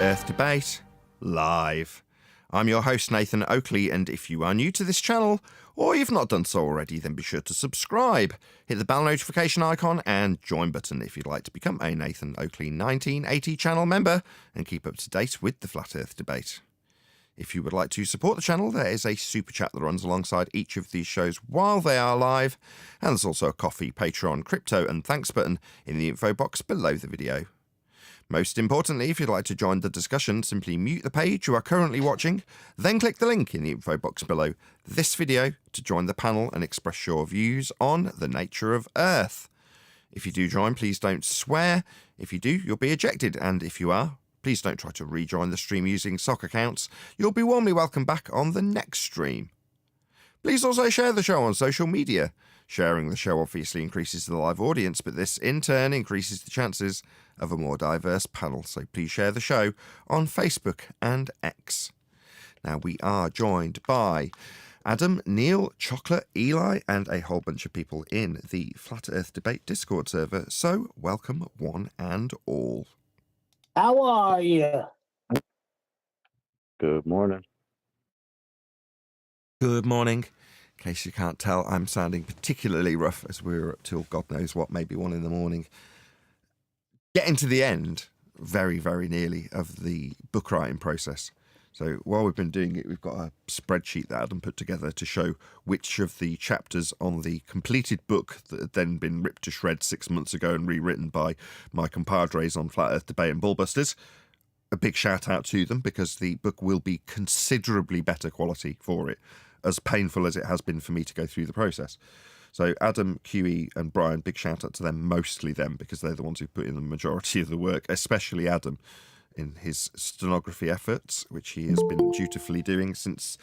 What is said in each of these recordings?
Earth debate live. I'm your host Nathan Oakley, and if you are new to this channel or you've not done so already, then be sure to subscribe, hit the bell notification icon and join button if you'd like to become a Nathan Oakley 1980 channel member and keep up to date with the Flat Earth debate. If you would like to support the channel, there is a super chat that runs alongside each of these shows while they are live, and there's also a Ko-fi, Patreon, crypto and thanks button in the info box below the video. Most importantly, if you'd like to join the discussion, simply mute the page you are currently watching, then click the link in the info box below this video to join the panel and express your views on the nature of Earth. If you do join, please don't swear. If you do, you'll be ejected, and if you are, please don't try to rejoin the stream using sock accounts. You'll be warmly welcome back on the next stream. Please also share the show on social media. Sharing the show obviously increases the live audience, but this in turn increases the chances of a more diverse panel. So please share the show on Facebook and X. Now we are joined by Adam, Neil, Chocolate, Eli, and a whole bunch of people in the Flat Earth Debate Discord server. So welcome one and all. How are you? Good morning. Good morning. In case you can't tell, I'm sounding particularly rough as we're up till God knows what, maybe 1 in the morning. Getting to the end, very, very nearly, of the book writing process. So while we've been doing it, we've got a spreadsheet that Adam put together to show which of the chapters on the completed book that had then been ripped to shreds 6 months ago and rewritten by my compadres on Flat Earth Debate and Bullbusters. A big shout out to them, because the book will be considerably better quality for it, as painful as it has been for me to go through the process. So Adam, QE and Brian, big shout out to them, mostly them, because they're the ones who put in the majority of the work, especially Adam in his stenography efforts, which he has been dutifully doing since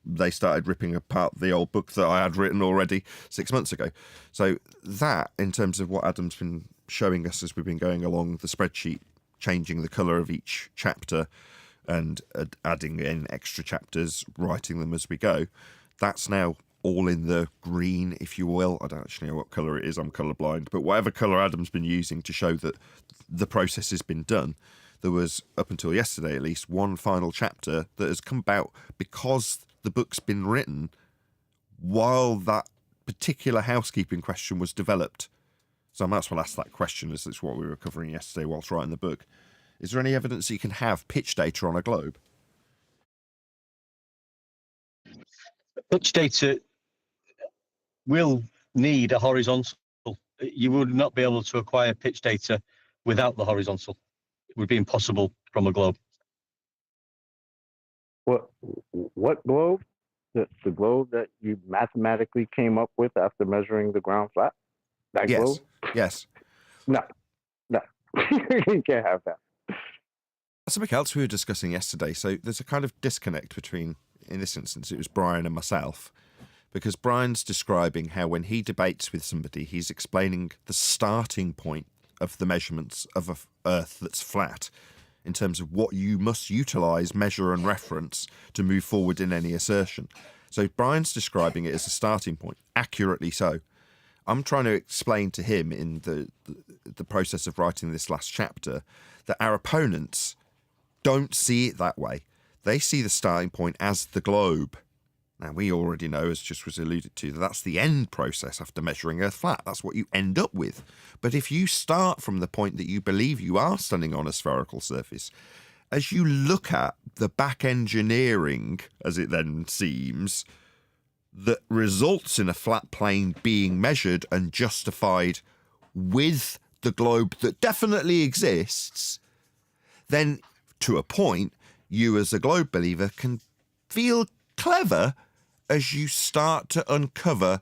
they started ripping apart the old book that I had written already 6 months ago. So that, in terms of what Adam's been showing us as we've been going along the spreadsheet, changing the colour of each chapter and adding in extra chapters, writing them as we go, that's now all in the green, if you will. I don't actually know what colour it is, I'm colourblind, but whatever colour Adam's been using to show that the process has been done, there was, up until yesterday at least, one final chapter that has come about because the book's been written while that particular housekeeping question was developed. So I might as well ask that question, as it's what we were covering yesterday whilst writing the book. Is there any evidence that you can have pitch data on a globe? Pitch data will need a horizontal. You would not be able to acquire pitch data without the horizontal. It would be impossible from a globe. What globe? The globe that you mathematically came up with after measuring the ground flat? That Yes. globe? Yes. No. You can't have that. Something else we were discussing yesterday. So there's a kind of disconnect between, in this instance, it was Brian and myself, because Brian's describing how when he debates with somebody, he's explaining the starting point of the measurements of a Earth that's flat in terms of what you must utilise, measure and reference to move forward in any assertion. So Brian's describing it as a starting point, accurately so. I'm trying to explain to him in the process of writing this last chapter that our opponents don't see it that way. They see the starting point as the globe. Now, we already know, as just was alluded to, that that's the end process after measuring Earth flat. That's what you end up with. But if you start from the point that you believe you are standing on a spherical surface, as you look at the back engineering, as it then seems, that results in a flat plane being measured and justified with the globe that definitely exists, then to a point, you as a globe believer can feel clever as you start to uncover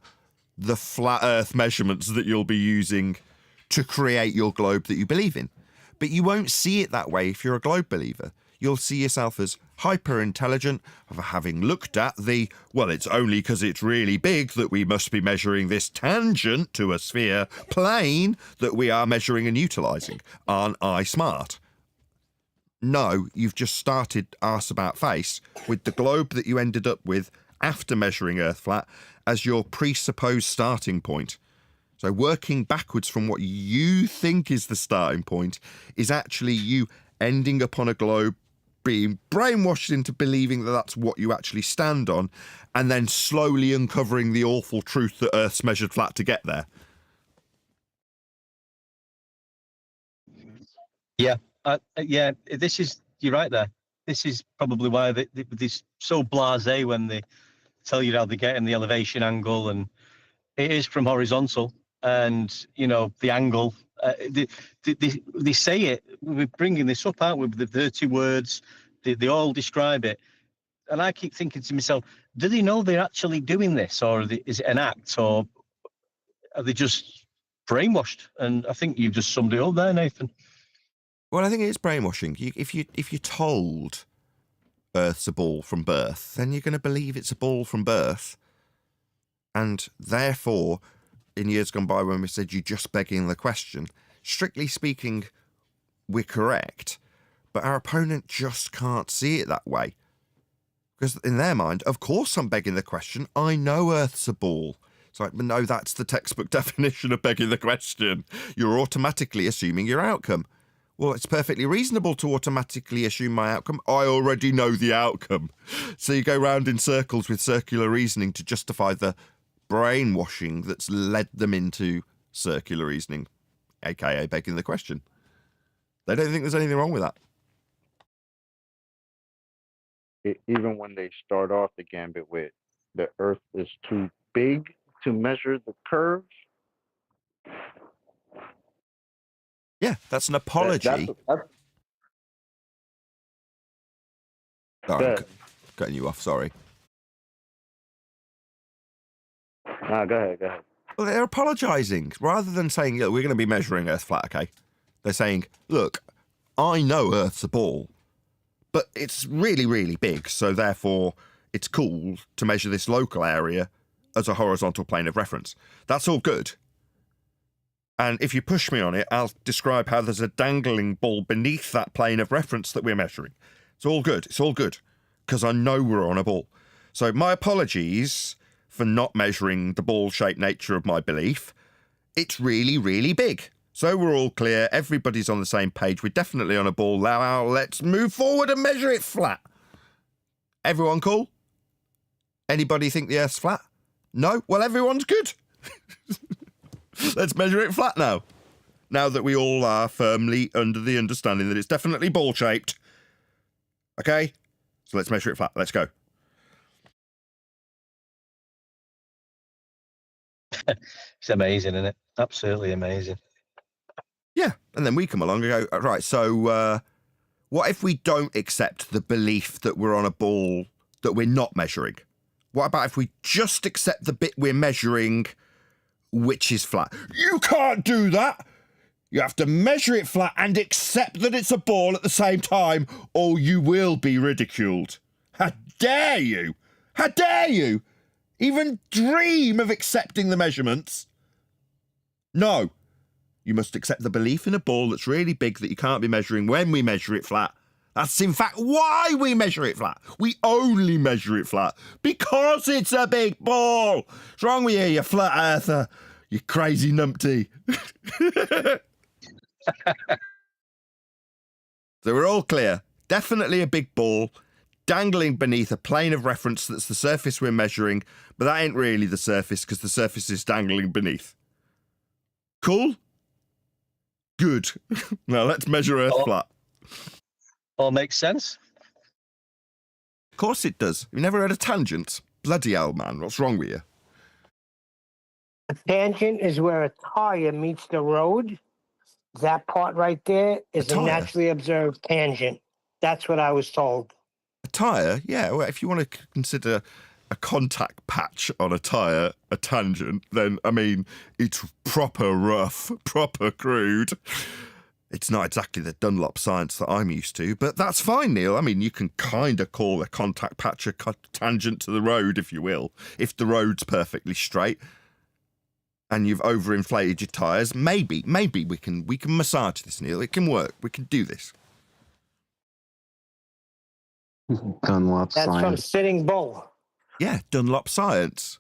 the flat Earth measurements that you'll be using to create your globe that you believe in. But you won't see it that way if you're a globe believer. You'll see yourself as hyper-intelligent, of having looked at well, it's only because it's really big that we must be measuring this tangent to a sphere plane that we are measuring and utilising. Aren't I smart? No, you've just started arse about face with the globe that you ended up with after measuring Earth flat as your presupposed starting point. So working backwards from what you think is the starting point is actually you ending up on a globe, being brainwashed into believing that that's what you actually stand on, and then slowly uncovering the awful truth that Earth's measured flat to get there. Yeah, this is, you're right there. This is probably why they're so blasé when they tell you how they're getting the elevation angle, and it is from horizontal, and, you know, the angle, they say it, we're bringing this up, aren't we, with the dirty words, they all describe it. And I keep thinking to myself, do they know they're actually doing this, or is it an act, or are they just brainwashed? And I think you've just summed it up there, Nathan. Well, I think it's brainwashing. If you're told Earth's a ball from birth, then you're going to believe it's a ball from birth. And therefore, in years gone by when we said you're just begging the question, strictly speaking, we're correct. But our opponent just can't see it that way. Because in their mind, of course I'm begging the question. I know Earth's a ball. It's like, no, that's the textbook definition of begging the question. You're automatically assuming your outcome. Well, it's perfectly reasonable to automatically assume my outcome. I already know the outcome. So you go round in circles with circular reasoning to justify the brainwashing that's led them into circular reasoning, aka begging the question. They don't think there's anything wrong with that. Even when they start off the gambit with the Earth is too big to measure the curves. Yeah, that's an apology. Sorry, I'm cutting you off, sorry. Nah, go ahead. Well, they're apologising. Rather than saying, look, we're going to be measuring Earth flat, okay? They're saying, look, I know Earth's a ball, but it's really, really big, so therefore it's cool to measure this local area as a horizontal plane of reference. That's all good. And if you push me on it, I'll describe how there's a dangling ball beneath that plane of reference that we're measuring. It's all good. It's all good. Because I know we're on a ball. So my apologies for not measuring the ball-shaped nature of my belief. It's really, really big. So we're all clear. Everybody's on the same page. We're definitely on a ball. Now let's move forward and measure it flat. Everyone cool? Anybody think the Earth's flat? No? Well, everyone's good. Let's measure it flat now. Now that we all are firmly under the understanding that it's definitely ball-shaped. Okay? So let's measure it flat. Let's go. It's amazing, isn't it? Absolutely amazing. Yeah. And then we come along and go, right, so what if we don't accept the belief that we're on a ball that we're not measuring? What about if we just accept the bit we're measuring, which is flat? You can't do that. You have to measure it flat and accept that it's a ball at the same time, or you will be ridiculed. How dare you? How dare you even dream of accepting the measurements? No. You must accept the belief in a ball that's really big that you can't be measuring when we measure it flat. That's in fact why we measure it flat. We only measure it flat because it's a big ball. What's wrong with you, you flat earther? You crazy numpty. So we're all clear. Definitely a big ball dangling beneath a plane of reference that's the surface we're measuring, but that ain't really the surface because the surface is dangling beneath. Cool? Good. Now let's measure Earth flat. All makes sense. Of course it does. You never heard a tangent? Bloody hell, man. What's wrong with you? A tangent is where a tire meets the road. That part right there is a tire? naturally observed tangent. That's what I was told. A tyre? Yeah, well, if you want to consider a contact patch on a tyre a tangent, then, I mean, it's proper rough, proper crude. It's not exactly the Dunlop science that I'm used to, but that's fine, Neil. I mean, you can kind of call a contact patch a tangent to the road, if you will, if the road's perfectly straight and you've overinflated your tyres. Maybe we can massage this, Neil. It can work. We can do this. Dunlop That's from science. Sitting Bull. Yeah, Dunlop science.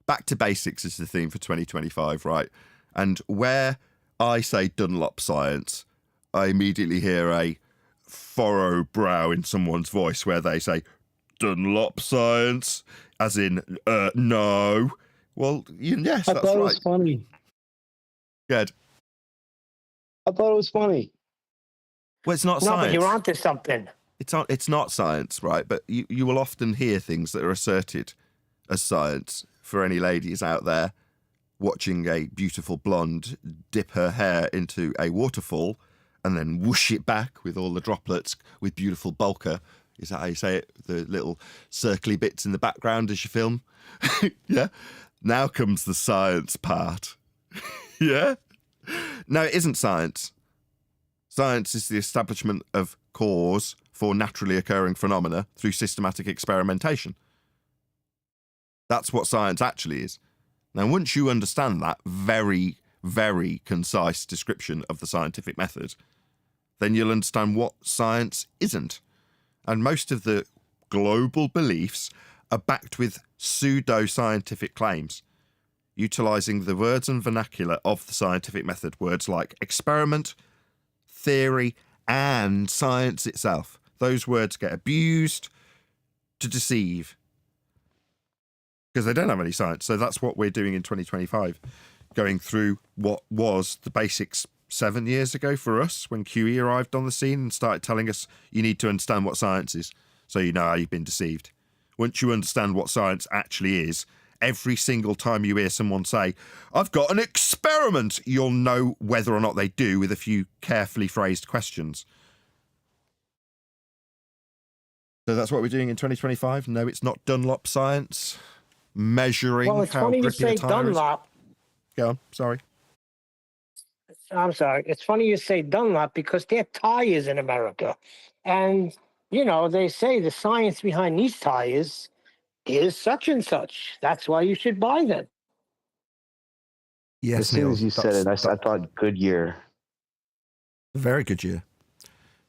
Back to basics is the theme for 2025, right? And where I say Dunlop science, I immediately hear a furrow brow in someone's voice where they say, Dunlop science, as in, no. Well, yes, I that's thought it right. was funny. Good. I thought it was funny. Well, it's not No, science. but you're onto something. It's not science, right? But you will often hear things that are asserted as science for any ladies out there watching a beautiful blonde dip her hair into a waterfall and then whoosh it back with all the droplets with beautiful bulker. Is that how you say it? The little circly bits in the background as you film. Yeah. Now comes the science part. Yeah. No, it isn't science. Science is the establishment of cause for naturally occurring phenomena through systematic experimentation. That's what science actually is. Now, once you understand that very, very concise description of the scientific method, then you'll understand what science isn't. And most of the global beliefs are backed with pseudo-scientific claims, utilising the words and vernacular of the scientific method, words like experiment, theory, and science itself. Those words get abused to deceive because they don't have any science. So that's what we're doing in 2025, going through what was the basics 7 years ago for us when QE arrived on the scene and started telling us you need to understand what science is so you know how you've been deceived. Once you understand what science actually is, every single time you hear someone say, I've got an experiment, you'll know whether or not they do with a few carefully phrased questions. So that's what we're doing in 2025. No, it's not Dunlop science. Measuring Well, it's how funny you grippy say a tire is. Dunlop. Go on, sorry. I'm sorry. It's funny you say Dunlop because they're tires in America. And, they say the science behind these tires is such and such. That's why you should buy them. Yes, As soon Neil, as you said it, I thought Goodyear. very good year.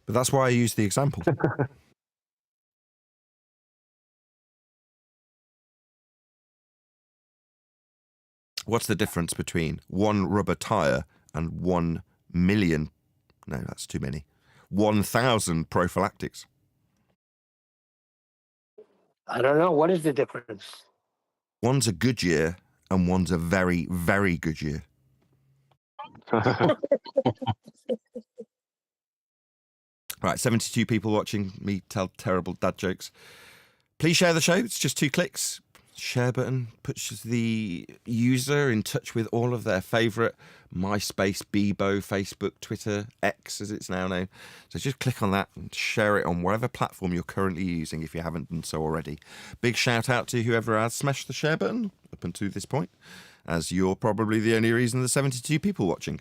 But that's why I used the example. What's the difference between one rubber tyre and 1 million? No, that's too many. 1,000 prophylactics. I don't know. What is the difference? One's a good year and one's a very, very good year. Right, 72 people watching me tell terrible dad jokes. Please share the show. It's just 2 clicks. Share button puts the user in touch with all of their favourite MySpace, Bebo, Facebook, Twitter, X as it's now known. So just click on that and share it on whatever platform you're currently using if you haven't done so already. Big shout out to whoever has smashed the share button up until this point, as you're probably the only reason there's 72 people watching.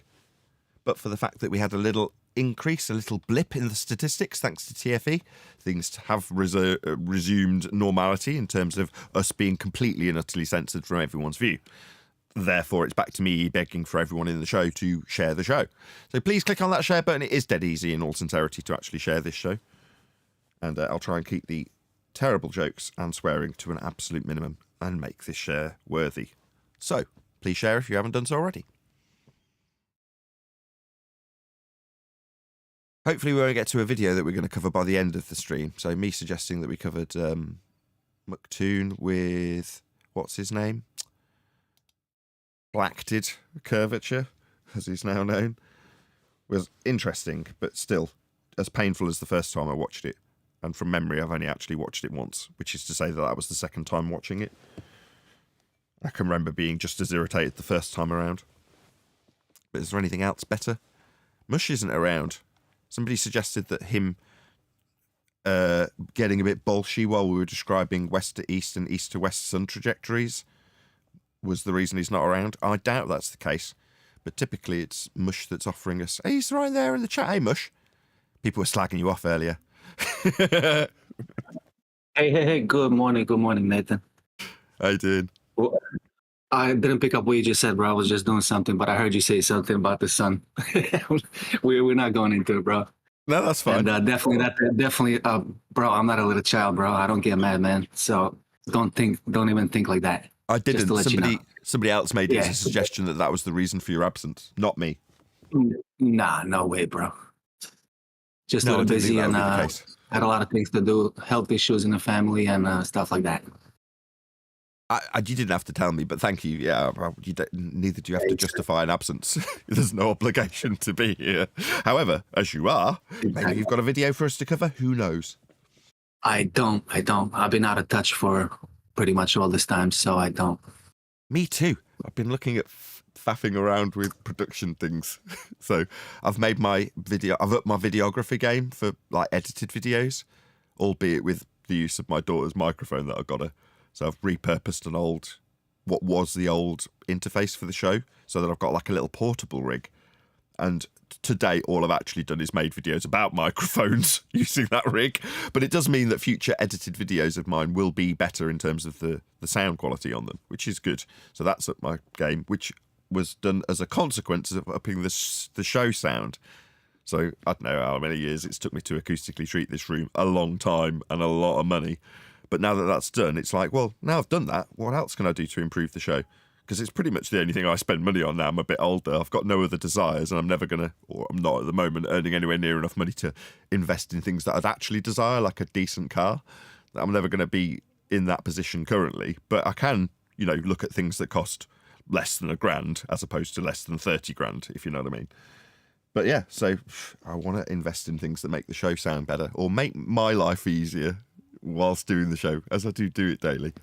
But for the fact that we had a little increase, a little blip in the statistics thanks to TFE, things have resumed normality in terms of us being completely and utterly censored from everyone's view. Therefore, it's back to me begging for everyone in the show to share the show. So please click on that share button. It is dead easy in all sincerity to actually share this show. And I'll try and keep the terrible jokes and swearing to an absolute minimum and make this share worthy. So please share if you haven't done so already. Hopefully we won't get to a video that we're going to cover by the end of the stream. So me suggesting that we covered McToon with, what's his name? Blacted Curvature, as he's now known, was interesting, but still as painful as the first time I watched it. And from memory, I've only actually watched it once, which is to say that that was the second time watching it. I can remember being just as irritated the first time around. But is there anything else better? Mush isn't around. Somebody suggested that him getting a bit bolshy while we were describing west to east and east to west sun trajectories was the reason he's not around. I doubt that's the case, but typically it's Mush that's offering us. Hey, he's right there in the chat. Hey, Mush. People were slagging you off earlier. Hey, good morning, Nathan. How you doing? Well, I didn't pick up what you just said, bro. I was just doing something, but I heard you say something about the sun. We're not going into it, bro. No, that's fine. And definitely, bro, I'm not a little child, bro. I don't get mad, man. So don't even think like that. I didn't. Somebody else made it as a Yeah. suggestion that was the reason for your absence, not me. Nah, no way, bro. Just a No, I little didn't think busy that and would be the case. had a lot of things to do, health issues in the family and stuff like that. You didn't have to tell me, but thank you. Yeah, well, neither do you have to justify an absence. There's no obligation to be here. However, as you are, maybe you've got a video for us to cover. Who knows? I don't. I've been out of touch for pretty much all this time, so I don't. Me too. I've been looking at faffing around with production things. So I've made my video. I've upped my videography game for like edited videos, albeit with the use of my daughter's microphone that I got her. So I've repurposed what was the old interface for the show, so that I've got like a little portable rig. And to date, all I've actually done is made videos about microphones using that rig. But it does mean that future edited videos of mine will be better in terms of the sound quality on them, which is good. So that's up my game, which was done as a consequence of upping the show sound. So I don't know how many years it's took me to acoustically treat this room, a long time and a lot of money. But now that that's done, it's like, well, now I've done that, what else can I do to improve the show? Because it's pretty much the only thing I spend money on now. I'm a bit older. I've got no other desires, and I'm never going to, or I'm not at the moment, earning anywhere near enough money to invest in things that I'd actually desire, like a decent car. I'm never going to be in that position currently. But I can, look at things that cost less than £1,000 as opposed to less than 30 grand, if you know what I mean. But yeah, so I want to invest in things that make the show sound better or make my life easier whilst doing the show, as I do it daily.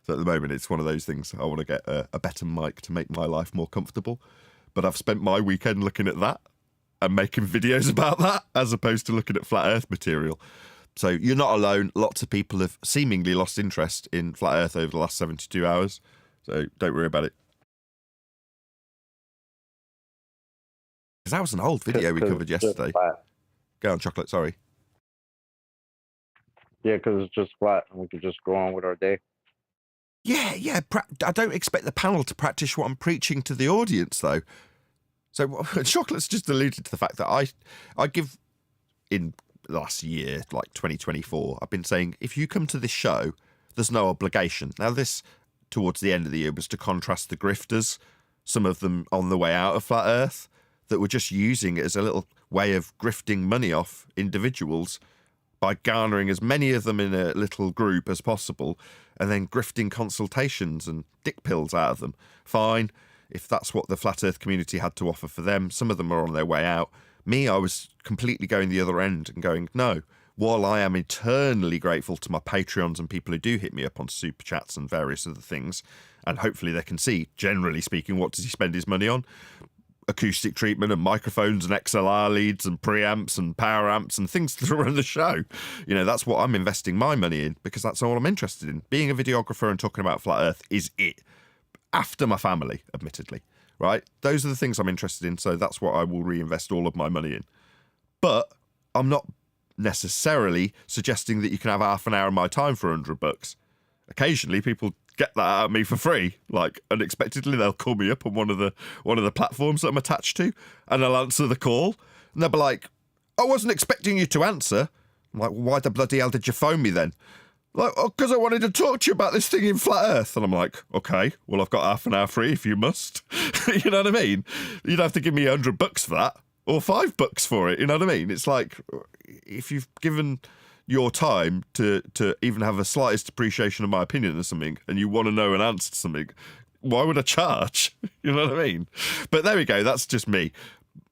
So at the moment, it's one of those things. I want to get a better mic to make my life more comfortable. But I've spent my weekend looking at that and making videos about that, as opposed to looking at flat Earth material. So you're not alone. Lots of people have seemingly lost interest in flat Earth over the last 72 hours. So don't worry about it. Because that was an old video we covered yesterday. Go on, Chocolate, sorry. Yeah, because it's just flat and we could just go on with our day. Yeah. I don't expect the panel to practice what I'm preaching to the audience, though. So Chocolate's just alluded to the fact that I give, in the last year, like 2024, I've been saying, if you come to this show, there's no obligation. Now, this, towards the end of the year, was to contrast the grifters, some of them on the way out of Flat Earth, that were just using it as a little way of grifting money off individuals by garnering as many of them in a little group as possible and then grifting consultations and dick pills out of them. Fine, if that's what the Flat Earth community had to offer for them. Some of them are on their way out. Me, I was completely going the other end and going, no, while I am eternally grateful to my Patreons and people who do hit me up on Super Chats and various other things, and hopefully they can see, generally speaking, what does he spend his money on? Acoustic treatment and microphones and XLR leads and preamps and power amps and things to run the show. That's what I'm investing my money in because that's all I'm interested in. Being a videographer and talking about Flat Earth is it. After my family, admittedly, right? Those are the things I'm interested in, so that's what I will reinvest all of my money in. But I'm not necessarily suggesting that you can have half an hour of my time for $100. Occasionally, people get that out of me for free. Like unexpectedly, they'll call me up on one of the platforms that I'm attached to, and I'll answer the call, and they'll be like, "I wasn't expecting you to answer." I'm like, well, "Why the bloody hell did you phone me then?" Like, "Oh, because I wanted to talk to you about this thing in Flat Earth." And I'm like, "Okay, well, I've got half an hour free if you must." You know what I mean? You'd have to give me $100 for that, or $5 for it. You know what I mean? It's like, if you've given your time to even have a slightest appreciation of my opinion or something, and you want to know an answer to something, why would I charge? You know what I mean? But there we go. That's just me.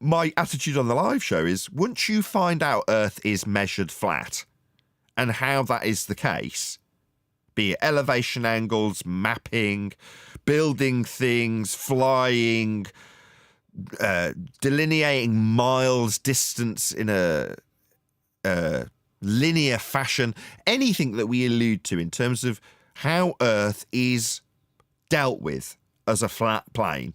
My attitude on the live show is, once you find out Earth is measured flat and how that is the case, be it elevation angles, mapping, building things, flying, delineating miles distance in a linear fashion, anything that we allude to in terms of how Earth is dealt with as a flat plane.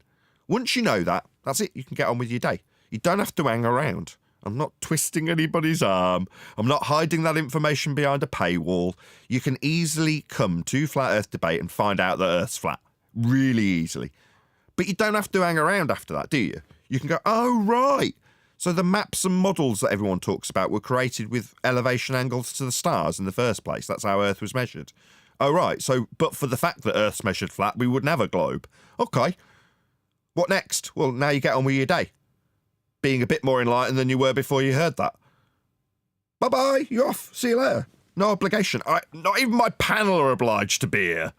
Once you know that, that's it. You can get on with your day. You don't have to hang around. I'm not twisting anybody's arm. I'm not hiding that information behind a paywall. You can easily come to Flat Earth Debate and find out that Earth's flat. Really easily. But you don't have to hang around after that, do you? You can go, oh, right. So the maps and models that everyone talks about were created with elevation angles to the stars in the first place. That's how Earth was measured. Oh, right. So, but for the fact that Earth's measured flat, we wouldn't have a globe. Okay. What next? Well, now you get on with your day, being a bit more enlightened than you were before you heard that. Bye-bye, you're off. See you later. No obligation. Not even my panel are obliged to be here.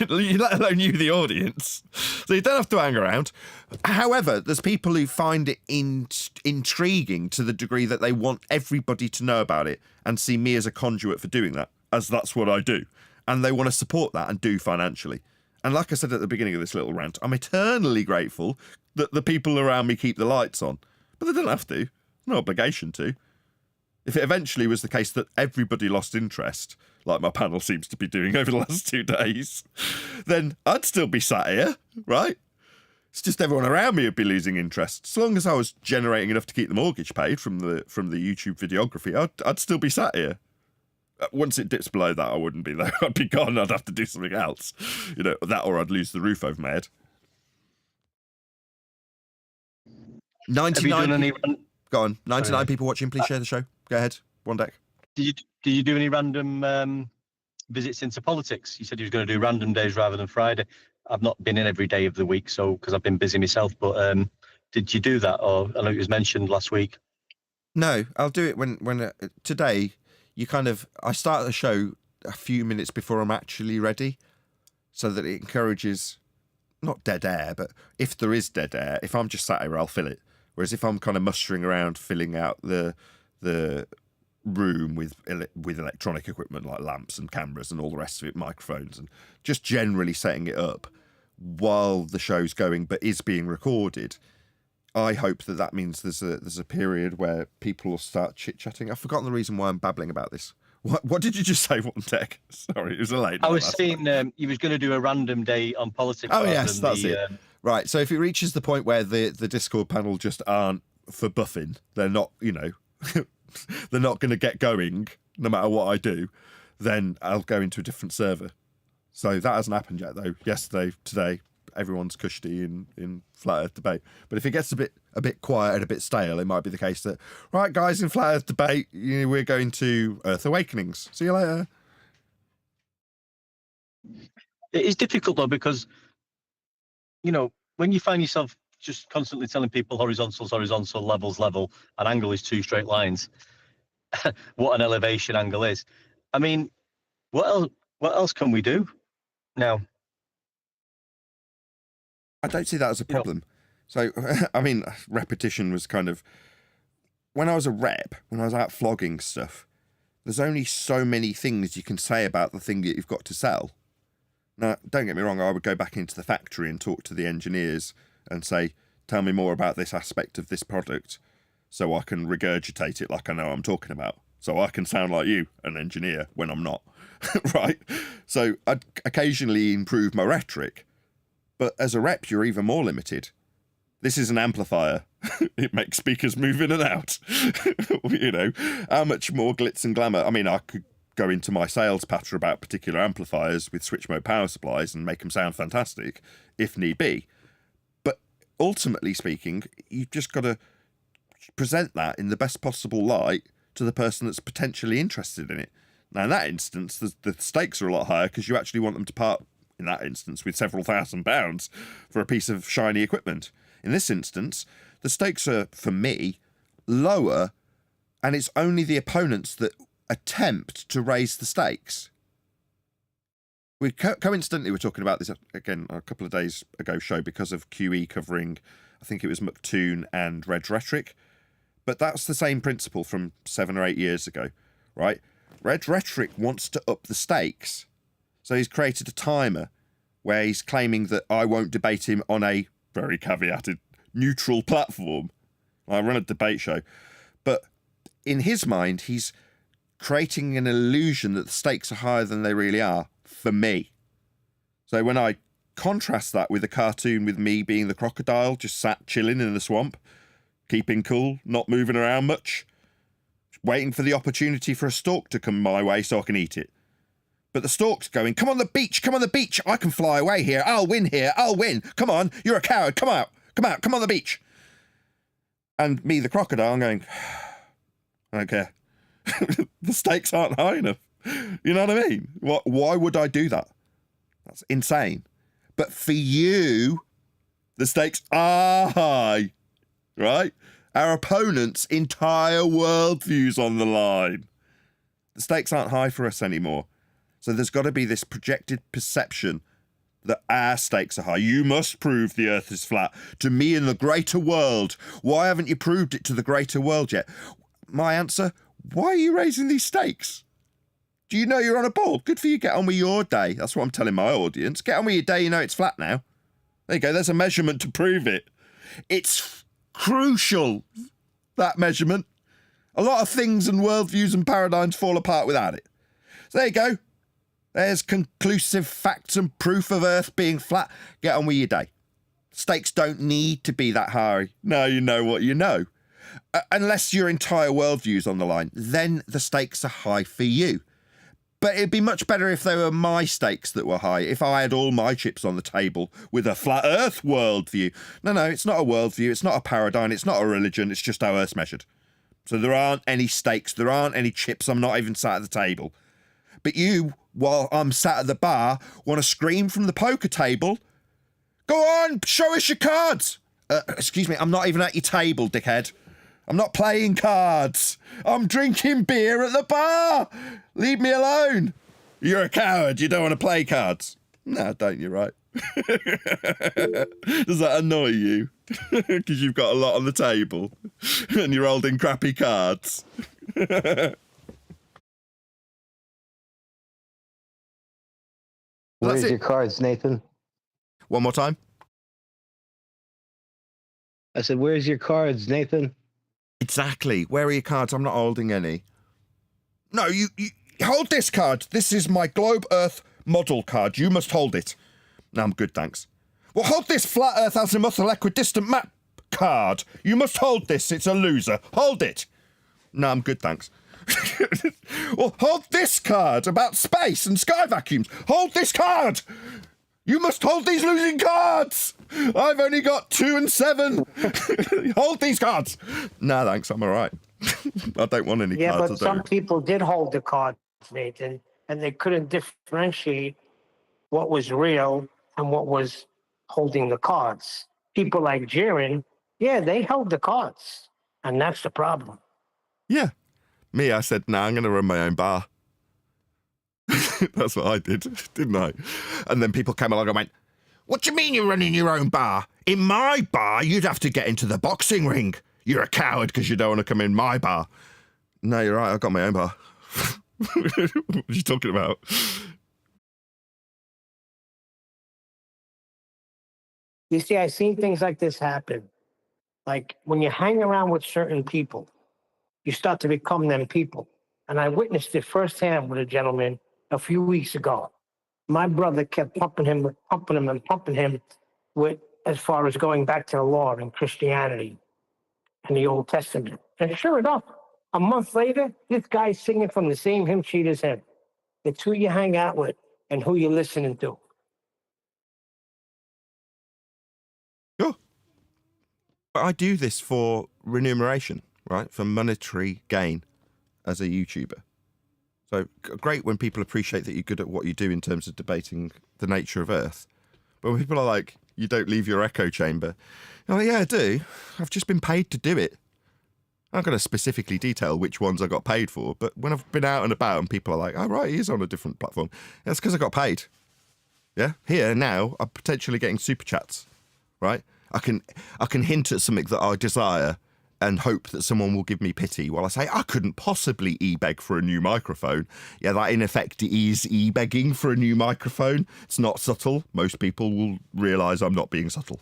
Let alone you, the audience. So you don't have to hang around. However, there's people who find it intriguing to the degree that they want everybody to know about it and see me as a conduit for doing that, as that's what I do. And they want to support that and do financially. And like I said at the beginning of this little rant, I'm eternally grateful that the people around me keep the lights on. But they don't have to. No obligation to. If it eventually was the case that everybody lost interest, like my panel seems to be doing over the last 2 days, then I'd still be sat here, right? It's just everyone around me would be losing interest. As long as I was generating enough to keep the mortgage paid from the YouTube videography, I'd still be sat here. Once it dips below that, I wouldn't be there. I'd be gone. I'd have to do something else. You know, that or I'd lose the roof over my head. 99 Have you done any... Go on. 99 people watching. Please share the show. Go ahead. One deck. Did you do any random visits into politics? You said you was going to do random days rather than Friday. I've not been in every day of the week, so because I've been busy myself. But did you do that? Or I know it was mentioned last week. No, I'll do it when today. I start the show a few minutes before I'm actually ready, so that it encourages not dead air, but if there is dead air, if I'm just sat here, I'll fill it. Whereas if I'm kind of mustering around, filling out the room with electronic equipment like lamps and cameras and all the rest of it, microphones, and just generally setting it up while the show's going but is being recorded, I hope that means there's a period where people will start chit-chatting. I've forgotten the reason why I'm babbling about this. What did you just say, One Tech? Sorry, it was a late. I was saying you was going to do a random day on politics. Oh yes, that's it. Right, so if it reaches the point where the Discord panel just aren't for buffing, they're not, they're not going to get going no matter what I do, then I'll go into a different server. So that hasn't happened yet, though. Yesterday, today, everyone's cushy in Flat Earth Debate. But if it gets a bit quiet and a bit stale, it might be the case that, right, guys, in Flat Earth Debate, we're going to Earth Awakenings. See you later. It is difficult, though, because, when you find yourself just constantly telling people horizontal, level, and angle is 2 straight lines, what an elevation angle is. I mean, what else can we do now? I don't see that as a problem. So, I mean, repetition was kind of... When I was a rep, when I was out flogging stuff, there's only so many things you can say about the thing that you've got to sell. Now, don't get me wrong, I would go back into the factory and talk to the engineers and say, tell me more about this aspect of this product so I can regurgitate it like I know I'm talking about. So I can sound like you, an engineer, when I'm not, right? So I'd occasionally improve my rhetoric. But as a rep, you're even more limited. This is an amplifier. It makes speakers move in and out. How much more glitz and glamour? I mean, I could go into my sales patter about particular amplifiers with switch mode power supplies and make them sound fantastic, if need be. But ultimately speaking, you've just got to present that in the best possible light to the person that's potentially interested in it. Now, in that instance, the stakes are a lot higher because you actually want them to part, in that instance, with several £1,000s for a piece of shiny equipment. In this instance, the stakes are, for me, lower, and it's only the opponents that attempt to raise the stakes. We coincidentally were talking about this again a couple of days ago show because of QE covering, I think it was McToon and Red Rhetoric, but that's the same principle from 7 or 8 years ago, right? Red Rhetoric wants to up the stakes, so he's created a timer where he's claiming that I won't debate him on a very caveated neutral platform. I run a debate show, but in his mind, he's creating an illusion that the stakes are higher than they really are, for me. So when I contrast that with a cartoon with me being the crocodile, just sat chilling in the swamp, keeping cool, not moving around much, waiting for the opportunity for a stork to come my way so I can eat it. But the stork's going, come on the beach, I can fly away here, I'll win, come on, you're a coward, come on the beach. And me, the crocodile, I'm going, I don't care. The stakes aren't high enough. You know what I mean? Why would I do that? That's insane. But for you, the stakes are high, right? Our opponent's entire worldview's on the line. The stakes aren't high for us anymore. So there's got to be this projected perception that our stakes are high. You must prove the earth is flat to me in the greater world. Why haven't you proved it to the greater world yet? My answer, why are you raising these stakes? Do you know you're on a ball? Good for you, get on with your day. That's what I'm telling my audience. Get on with your day, you know it's flat now. There you go, there's a measurement to prove it. It's crucial, that measurement. A lot of things and worldviews and paradigms fall apart without it. So there you go. There's conclusive facts and proof of Earth being flat. Get on with your day. Stakes don't need to be that high. Now you know what you know. Unless your entire worldview's on the line, then the stakes are high for you. But it'd be much better if they were my stakes that were high, if I had all my chips on the table with a flat Earth worldview. No, it's not a worldview, it's not a paradigm, it's not a religion, it's just how Earth's measured. So there aren't any stakes, there aren't any chips, I'm not even sat at the table. But you, while I'm sat at the bar, want to scream from the poker table, go on, show us your cards. Excuse me, I'm not even at your table, dickhead. I'm not playing cards. I'm drinking beer at the bar. Leave me alone. You're a coward. You don't want to play cards. No, don't you, right? Does that annoy you? Because you've got a lot on the table and you're holding crappy cards. Where's your cards, Nathan? One more time. I said, where's your cards, Nathan? Exactly. Where are your cards? I'm not holding any. No, you hold this card. This is my Globe Earth model card. You must hold it. No, I'm good, thanks. Well, hold this Flat Earth azimuthal equidistant map card. You must hold this. It's a loser. Hold it. No, I'm good, thanks. Well, hold this card about space and sky vacuums. Hold this card. You must hold these losing cards. I've only got 2 and 7. Hold these cards. No, thanks. I'm all right. I don't want any cards. Yeah, but some people did hold the cards, Nathan, and they couldn't differentiate what was real and what was holding the cards. People like Jiren, yeah, they held the cards, and that's the problem. Yeah. Me, I said, nah, I'm going to run my own bar. That's what I did, didn't I? And then people came along and went, what do you mean you're running your own bar? In my bar, you'd have to get into the boxing ring. You're a coward because you don't want to come in my bar. No, you're right, I've got my own bar. What are you talking about? You see, I've seen things like this happen. Like when you hang around with certain people, you start to become them people. And I witnessed it firsthand with a gentleman a few weeks ago. My brother kept pumping him with as far as going back to the law and Christianity and the Old Testament. And sure enough, a month later, this guy's singing from the same hymn sheet as him. It's who you hang out with and who you're listening to. Sure. But I do this for remuneration, right? For monetary gain as a YouTuber. So great when people appreciate that you're good at what you do in terms of debating the nature of Earth. But when people are like, you don't leave your echo chamber. I'm like, yeah, I do. I've just been paid to do it. I'm not going to specifically detail which ones I got paid for, but when I've been out and about and people are like, oh, right, he's on a different platform. That's because I got paid. Yeah? Here, now, I'm potentially getting super chats, right? I can hint at something that I desire and hope that someone will give me pity while I say, I couldn't possibly e-beg for a new microphone. Yeah, that in effect is e-begging for a new microphone. It's not subtle. Most people will realise I'm not being subtle.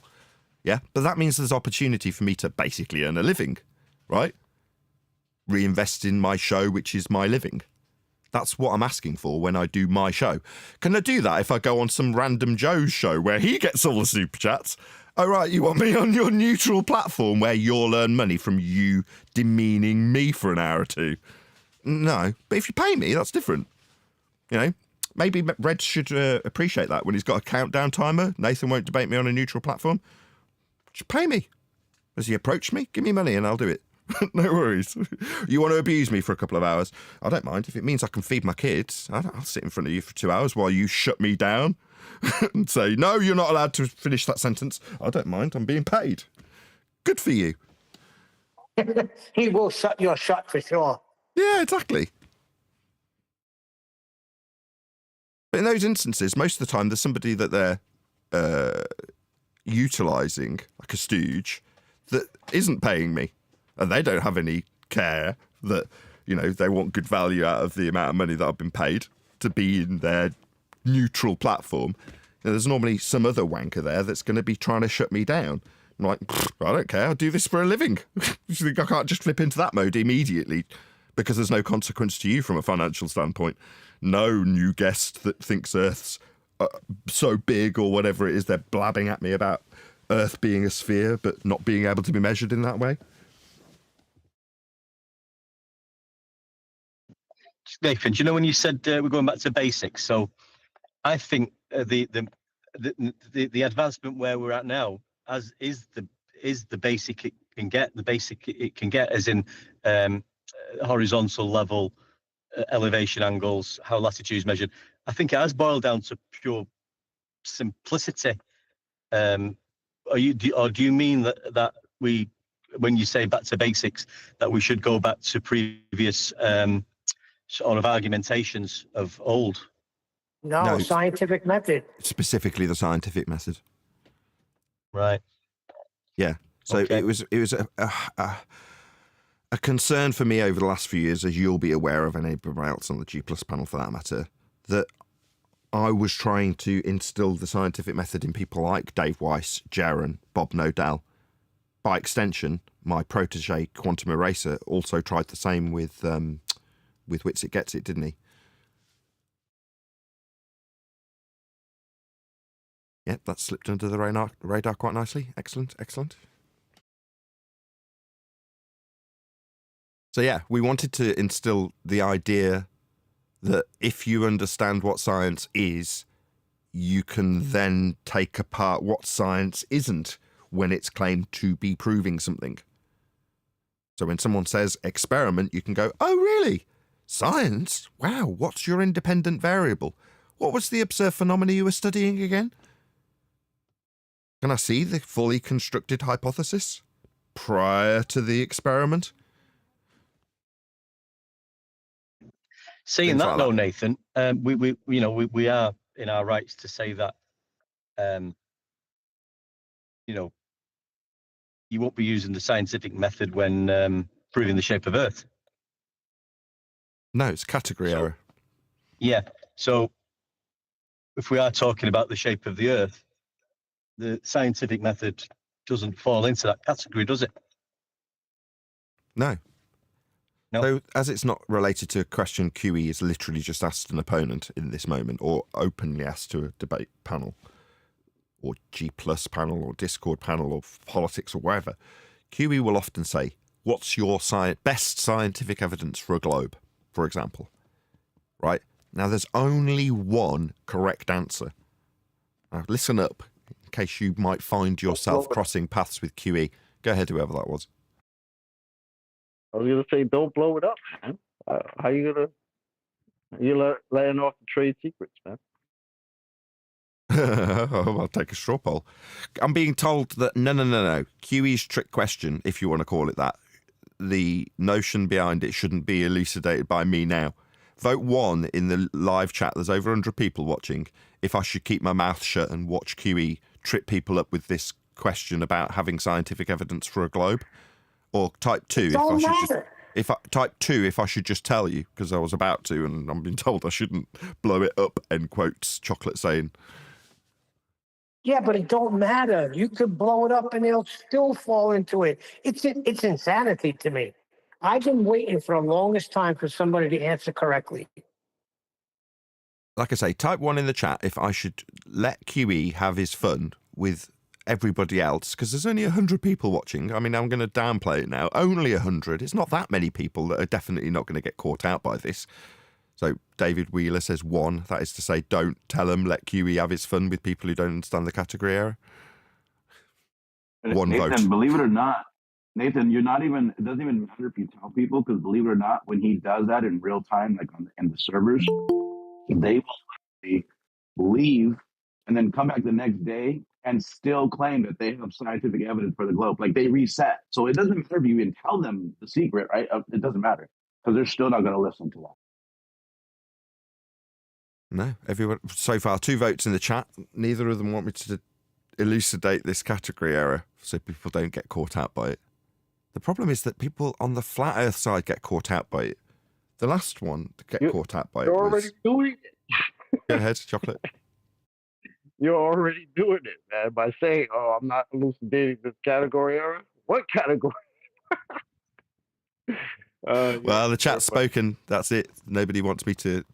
Yeah, but that means there's opportunity for me to basically earn a living, right? Reinvest in my show, which is my living. That's what I'm asking for when I do my show. Can I do that if I go on some random Joe's show where he gets all the super chats? Oh, right, you want me on your neutral platform where you'll earn money from you demeaning me for an hour or two? No, but if you pay me, that's different. You know, maybe Red should appreciate that when he's got a countdown timer. Nathan won't debate me on a neutral platform. Just pay me. As he approached me, give me money and I'll do it. No worries. You want to abuse me for a couple of hours? I don't mind. If it means I can feed my kids, I'll sit in front of you for 2 hours while you shut me down and say, no, you're not allowed to finish that sentence. I don't mind. I'm being paid. Good for you. He will shut your shut for sure. Yeah, exactly. But in those instances, most of the time, there's somebody that they're utilising, like a stooge, that isn't paying me. And they don't have any care that, you know, they want good value out of the amount of money that I've been paid to be in their neutral platform. And there's normally some other wanker there that's going to be trying to shut me down. I'm like, I don't care, I'll do this for a living. You think I can't just flip into that mode immediately because there's no consequence to you from a financial standpoint? No new guest that thinks Earth's so big or whatever it is they're blabbing at me about Earth being a sphere but not being able to be measured in that way. Nathan, do you know when you said we're going back to basics? So I think the advancement where we're at now as is the basic it can get. The basic it can get as in horizontal level, elevation angles, how latitude is measured. I think it has boiled down to pure simplicity. Do you mean that we, when you say back to basics, that we should go back to previous sort of argumentations of old? No, scientific method. Specifically the scientific method. Right. Yeah. So Okay. it was a concern for me over the last few years, as you'll be aware of, and anybody else on the G Plus panel for that matter, that I was trying to instill the scientific method in people like Dave Weiss, Jaron, Bob Nodell. By extension, my protege, Quantum Eraser, also tried the same with Wits It Gets It, didn't he? Yep, that slipped under the radar quite nicely. Excellent, excellent. So yeah, we wanted to instill the idea that if you understand what science is, you can then take apart what science isn't when it's claimed to be proving something. So when someone says experiment, you can go, oh really? Science? Wow, what's your independent variable? What was the observed phenomena you were studying again? Can I see the fully constructed hypothesis prior to the experiment? Saying Things that like though, that. Nathan, we are in our rights to say that, you won't be using the scientific method when proving the shape of Earth. No, it's category error. Yeah. So if we are talking about the shape of the Earth, the scientific method doesn't fall into that category, does it? No. No. So as it's not related to a question QE is literally just asked an opponent in this moment, or openly asked to a debate panel, or G Plus panel, or Discord panel, or politics, or wherever, QE will often say, what's your best scientific evidence for a globe, for example? Right? Now there's only one correct answer. Now listen up, in case you might find yourself crossing paths with QE. Go ahead, whoever that was. I was gonna say, don't blow it up, man. How you letting off the trade secrets, man? I'll take a straw poll. I'm being told that no. QE's trick question, if you want to call it that, the notion behind it shouldn't be elucidated by me now. Vote 1 in the live chat. There's over 100 people watching. If I should keep my mouth shut and watch QE trip people up with this question about having scientific evidence for a globe, or type 2 type 2 if I should just tell you, because I was about to and I'm being told I shouldn't blow it up, end quotes, chocolate saying. Yeah, but it don't matter. You could blow it up and they'll still fall into it. It's insanity to me. I've been waiting for the longest time for somebody to answer correctly. Like I say, type 1 in the chat if I should let QE have his fun with everybody else, because there's only 100 people watching. I mean, I'm going to downplay it now. Only 100. It's not that many people that are definitely not going to get caught out by this. So David Wheeler says 1. That is to say, don't tell him, let QE have his fun with people who don't understand the category error. One Nathan, vote. believe it or not, Nathan, it doesn't even matter if you tell people, because believe it or not, when he does that in real time, like in the servers, they will leave and then come back the next day and still claim that they have scientific evidence for the globe. Like, they reset. So it doesn't matter if you even tell them the secret, right? It doesn't matter because they're still not going to listen to that. No, everyone so far 2 votes in the chat. Neither of them want me to elucidate this category error so people don't get caught out by it. The problem is that people on the flat Earth side get caught out by it. The last one to get caught out by it You're was... already doing it. Go ahead, Chocolate. You're already doing it, man, by saying, "Oh, I'm not elucidating this category error." What category? Well, the chat's spoken. That's it. Nobody wants me to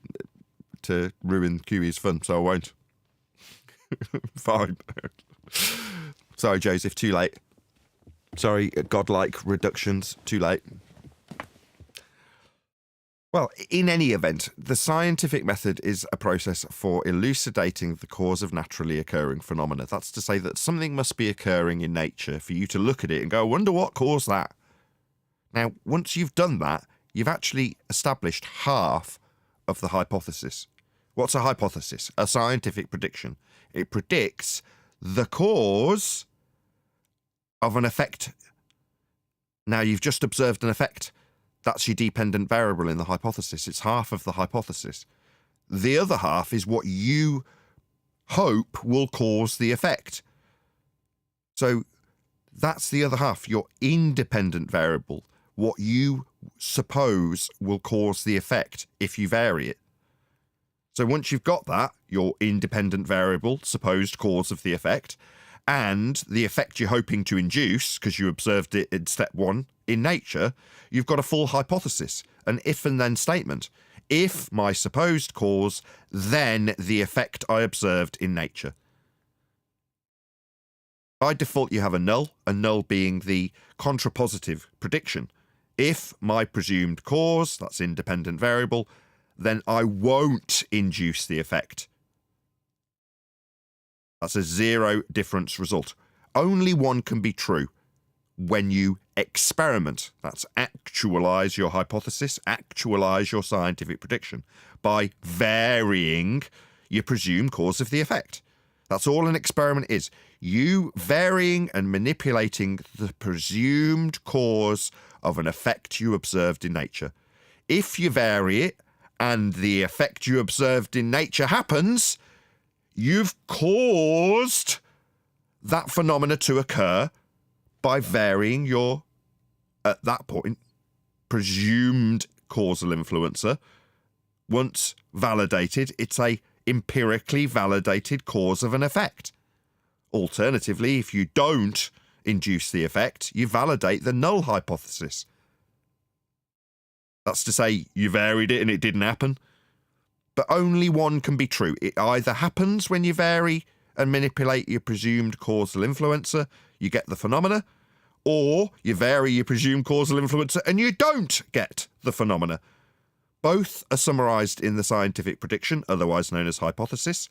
ruin QE's fun, so I won't. Fine. Sorry, Joseph, too late. Sorry, godlike reductions, too late. Well, in any event, the scientific method is a process for elucidating the cause of naturally occurring phenomena. That's to say that something must be occurring in nature for you to look at it and go, I wonder what caused that. Now, once you've done that, you've actually established half of the hypothesis. What's a hypothesis? A scientific prediction. It predicts the cause of an effect. Now, you've just observed an effect. That's your dependent variable in the hypothesis. It's half of the hypothesis. The other half is what you hope will cause the effect. So that's the other half, your independent variable, what you suppose will cause the effect if you vary it. So once you've got that, your independent variable, supposed cause of the effect, and the effect you're hoping to induce, because you observed it in step 1 in nature, you've got a full hypothesis, an if and then statement. If my supposed cause, then the effect I observed in nature. By default, you have a null being the contrapositive prediction. If my presumed cause, that's independent variable, then I won't induce the effect. That's a 0 difference result. Only one can be true when you experiment. That's actualize your hypothesis, actualize your scientific prediction by varying your presumed cause of the effect. That's all an experiment is. You varying and manipulating the presumed cause of an effect you observed in nature. If you vary it and the effect you observed in nature happens, you've caused that phenomena to occur by varying your, at that point, presumed causal influencer. Once validated, it's a empirically validated cause of an effect. Alternatively, if you don't induce the effect, you validate the null hypothesis. That's to say, you varied it and it didn't happen. But only one can be true. It either happens when you vary and manipulate your presumed causal influencer, you get the phenomena, or you vary your presumed causal influencer and you don't get the phenomena. Both are summarized in the scientific prediction, otherwise known as hypothesis,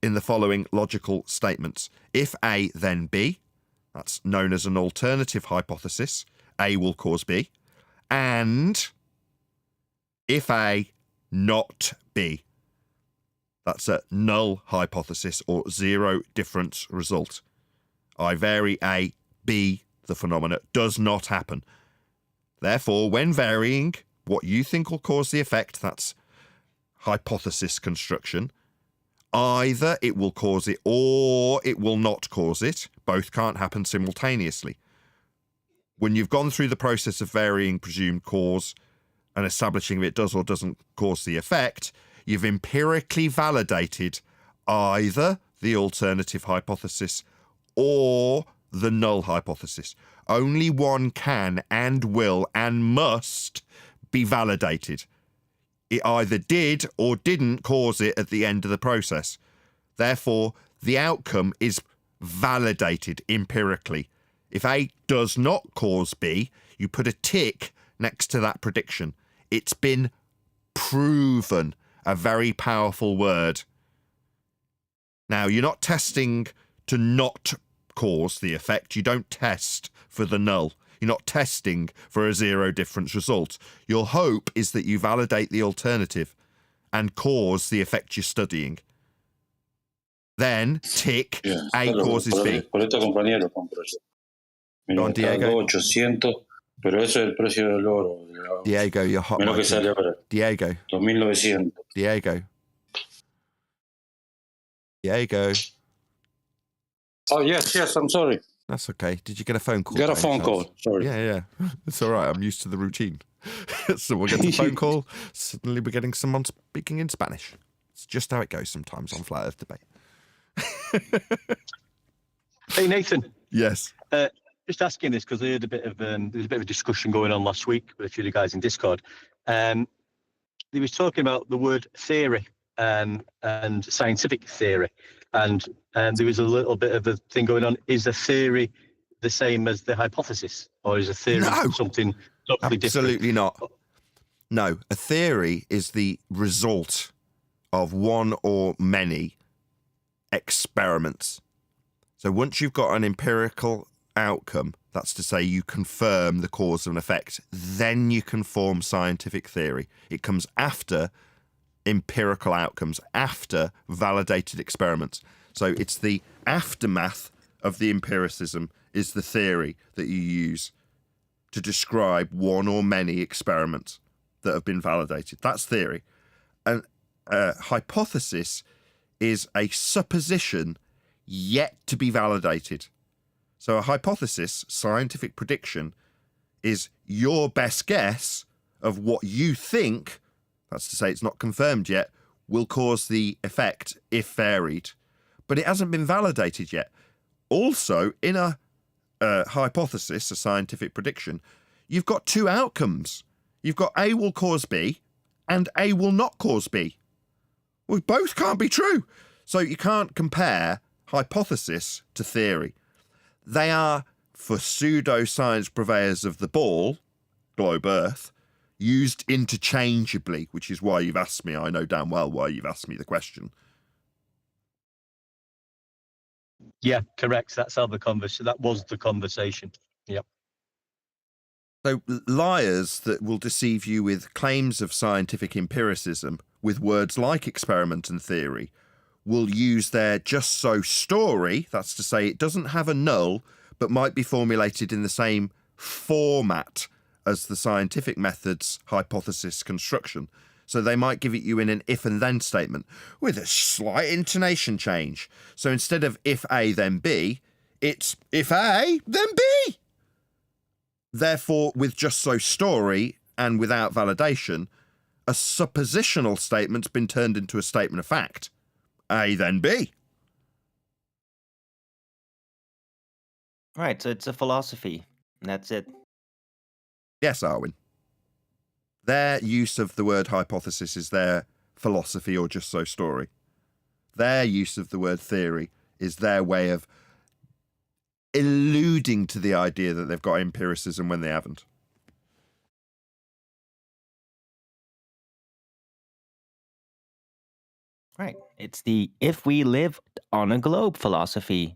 in the following logical statements. If A, then B, that's known as an alternative hypothesis, A will cause B, and if A, not B, that's a null hypothesis or 0 difference result. I vary A, B, the phenomena does not happen. Therefore, when varying what you think will cause the effect, that's hypothesis construction, either it will cause it or it will not cause it. Both can't happen simultaneously. When you've gone through the process of varying presumed cause and establishing if it does or doesn't cause the effect, you've empirically validated either the alternative hypothesis or the null hypothesis. Only one can and will and must be validated. It either did or didn't cause it at the end of the process. Therefore, the outcome is validated empirically. If A does not cause B, you put a tick next to that prediction. It's been proven, a very powerful word. Now, you're not testing to not cause the effect. You don't test for the null. You're not testing for a 0 difference result. Your hope is that you validate the alternative and cause the effect you're studying. Then tick, Bien, A claro, causes B. por esta compañía lo compro yo. Mira, Don está Diego. 2.800, pero eso es el precio del oro. digamos. Diego, you're hot Menos que micing. sale ahora, Diego. 2.900. Diego. Diego. Oh, yes, I'm sorry. That's okay. Did you get a phone call? Got a by any phone chance? call, sorry. Yeah. It's all right. I'm used to the routine. Someone gets a phone call. Suddenly we're getting someone speaking in Spanish. It's just how it goes sometimes on Flat Earth Debate. Hey, Nathan. Yes. Just asking this because I heard a bit of there was a bit of a discussion going on last week with a few of the guys in Discord. They was talking about the word theory and scientific theory, and there was a little bit of a thing going on. Is a theory the same as the hypothesis, or is a theory something totally Absolutely different? not. No, a theory is the result of one or many experiments. So once you've got an empirical outcome, that's to say you confirm the cause and effect, then you can form scientific theory. It comes after empirical outcomes, after validated experiments. So it's the aftermath of the empiricism is the theory that you use to describe one or many experiments that have been validated. That's theory. And hypothesis is a supposition yet to be validated. So a hypothesis, scientific prediction, is your best guess of what you think, that's to say it's not confirmed yet, will cause the effect if varied. But it hasn't been validated yet. Also, in a hypothesis, a scientific prediction, you've got two outcomes. You've got A will cause B and A will not cause B. Well, both can't be true. So you can't compare hypothesis to theory. They are, for pseudoscience purveyors of the ball, globe Earth, used interchangeably, which is why you've asked me. I know damn well why you've asked me the question. Yeah, correct. That's how the conversation. That was the conversation. Yep. So liars that will deceive you with claims of scientific empiricism with words like experiment and theory will use their just so story, that's to say it doesn't have a null, but might be formulated in the same format as the scientific method's hypothesis construction. So they might give it you in an if and then statement with a slight intonation change. So instead of if A then B, it's if A then B. Therefore, with just so story and without validation, a suppositional statement's been turned into a statement of fact. A then B. Right, so it's a philosophy. And that's it. Yes, Arwin. Their use of the word hypothesis is their philosophy or just so story. Their use of the word theory is their way of alluding to the idea that they've got empiricism when they haven't. Right. It's the if we lived on a globe philosophy,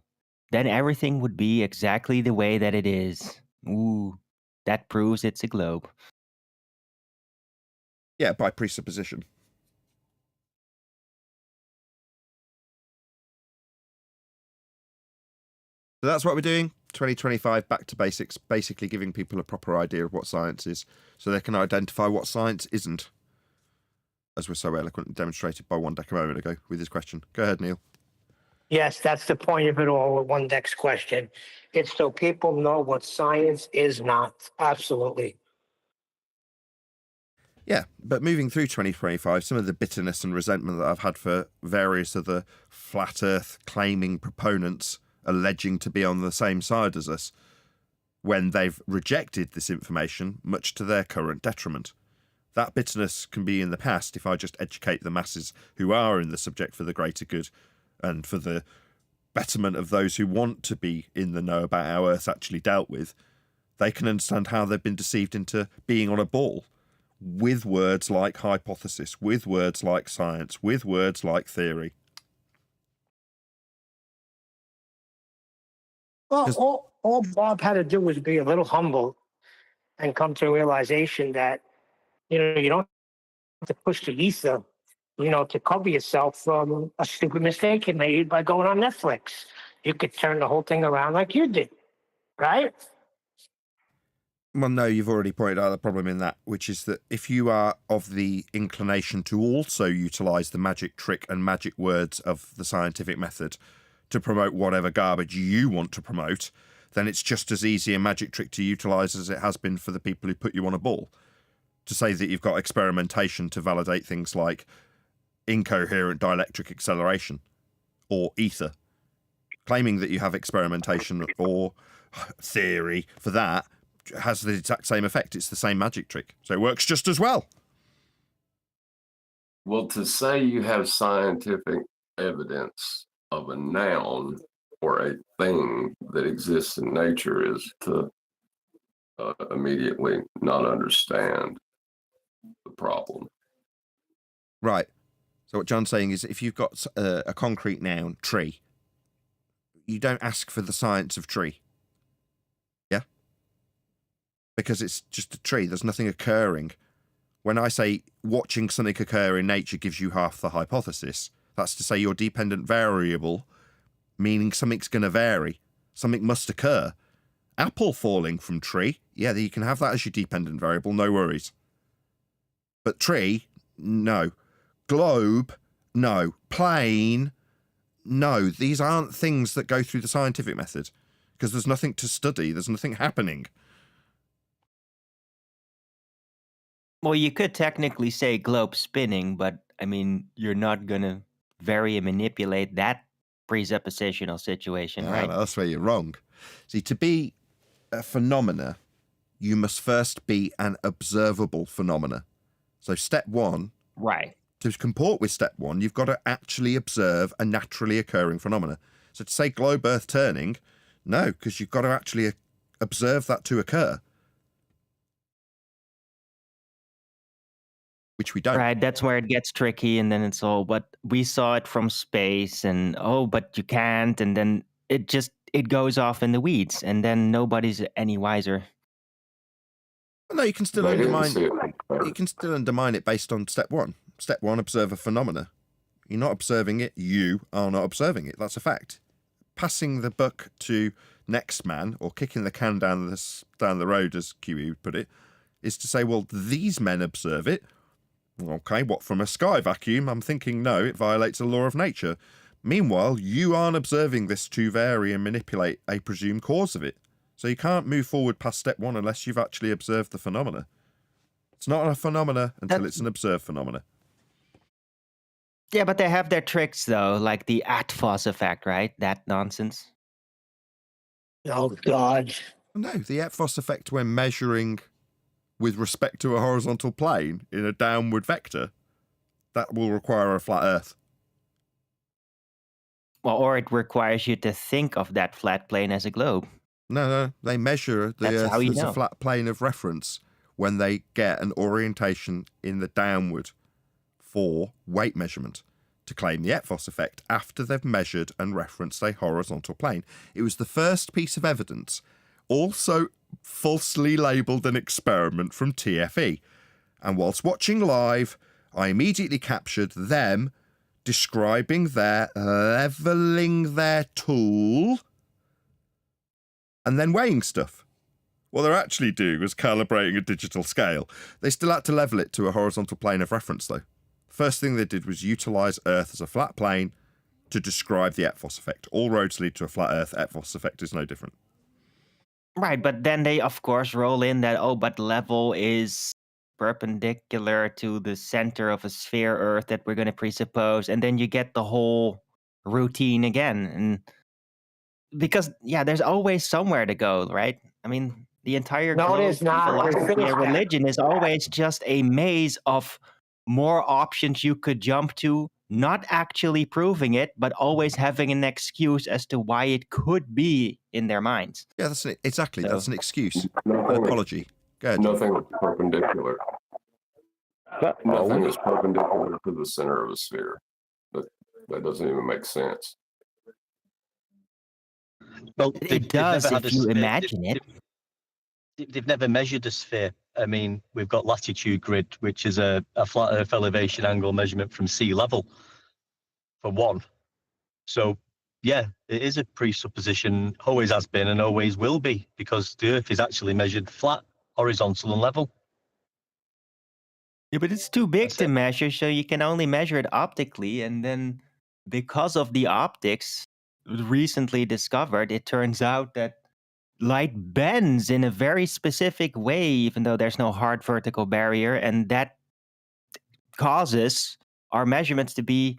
then everything would be exactly the way that it is. Ooh, that proves it's a globe. Yeah, by presupposition. So that's what we're doing. 2025, back to basics, basically giving people a proper idea of what science is so they can identify what science isn't, as was so eloquently demonstrated by One Deck a moment ago with his question. Go ahead, Neil. Yes, that's the point of it all with one next question. It's so people know what science is not. Absolutely. Yeah, but moving through 2025, some of the bitterness and resentment that I've had for various other flat earth claiming proponents alleging to be on the same side as us when they've rejected this information, much to their current detriment. That bitterness can be in the past if I just educate the masses who are in the subject for the greater good and for the betterment of those who want to be in the know about how Earth's actually dealt with. They can understand how they've been deceived into being on a ball with words like hypothesis, with words like science, with words like theory. Well, all Bob had to do was be a little humble and come to a realization that, you don't have to push the ether to cover yourself from a stupid mistake you made by going on Netflix. You could turn the whole thing around like you did, right? Well, no, you've already pointed out the problem in that, which is that if you are of the inclination to also utilise the magic trick and magic words of the scientific method to promote whatever garbage you want to promote, then it's just as easy a magic trick to utilise as it has been for the people who put you on a ball. To say that you've got experimentation to validate things like incoherent dielectric acceleration or ether. Claiming that you have experimentation or theory for that has the exact same effect. It's the same magic trick. So it works just as well. Well, to say you have scientific evidence of a noun or a thing that exists in nature is to immediately not understand the problem. Right. So what John's saying is if you've got a concrete noun, tree, you don't ask for the science of tree. Yeah? Because it's just a tree. There's nothing occurring. When I say watching something occur in nature gives you half the hypothesis, that's to say your dependent variable, meaning something's going to vary. Something must occur. Apple falling from tree, yeah, you can have that as your dependent variable, no worries. But tree, no. Globe, no. Plane, no. These aren't things that go through the scientific method because there's nothing to study. There's nothing happening. Well, you could technically say globe spinning, but I mean, you're not going to vary and manipulate that presuppositional situation, right? No, that's where you're wrong. See, to be a phenomena, you must first be an observable phenomena. So step one, Right. to comport with step one, you've got to actually observe a naturally occurring phenomena. So to say globe earth turning, no, because you've got to actually observe that to occur. Which we don't. Right, that's where it gets tricky, and then it's all, but we saw it from space, and oh, but you can't, and then it goes off in the weeds, and then nobody's any wiser. No, you can still They didn't undermine. see it like that. You can still undermine it based on step one. Step one, observe a phenomena. You're not observing it. You are not observing it. That's a fact. Passing the buck to next man, or kicking the can down the road, as QE would put it, is to say, well, these men observe it. Okay, what, from a sky vacuum? I'm thinking, no, it violates a law of nature. Meanwhile, you aren't observing this to vary and manipulate a presumed cause of it. So you can't move forward past step one unless you've actually observed the phenomena. It's not a phenomena until it's an observed phenomena. Yeah, but they have their tricks, though, like the Athos effect, right? That nonsense. Oh, God. No, the Athos effect when measuring with respect to a horizontal plane in a downward vector, that will require a flat Earth. Well, or it requires you to think of that flat plane as a globe. No, they measure the That's Earth how you as a know. flat plane of reference when they get an orientation in the downward for weight measurement to claim the Athos effect after they've measured and referenced a horizontal plane. It was the first piece of evidence, also falsely labelled an experiment from TFE. And whilst watching live, I immediately captured them describing their levelling their tool and then weighing stuff. What they're actually doing was calibrating a digital scale. They still had to level it to a horizontal plane of reference, though. First thing they did was utilise Earth as a flat plane to describe the Athos effect. All roads lead to a flat Earth. Athos effect is no different. Right, but then they, of course, roll in that, oh, but level is perpendicular to the center of a sphere Earth that we're going to presuppose, and then you get the whole routine again. And because, yeah, there's always somewhere to go, right? I mean, the entire No, it globe is not. We're philosophy finished and that. religion is always just a maze of more options you could jump to, not actually proving it, but always having an excuse as to why it could be in their minds. Yeah, that's exactly. So- That's an excuse. An Nothing, apology. Go ahead. nothing is perpendicular. That Nothing is perpendicular to the center of a sphere. That doesn't even make sense. Well, It does if you imagine it. they've never measured a sphere. I mean, we've got latitude grid, which is a flat Earth elevation angle measurement from sea level, for one. So, yeah, it is a presupposition, always has been and always will be, because the Earth is actually measured flat, horizontal and level. Yeah, but it's too big That's to it. measure, so you can only measure it optically. And then because of the optics recently discovered, it turns out that light bends in a very specific way, even though there's no hard vertical barrier. And that causes our measurements to be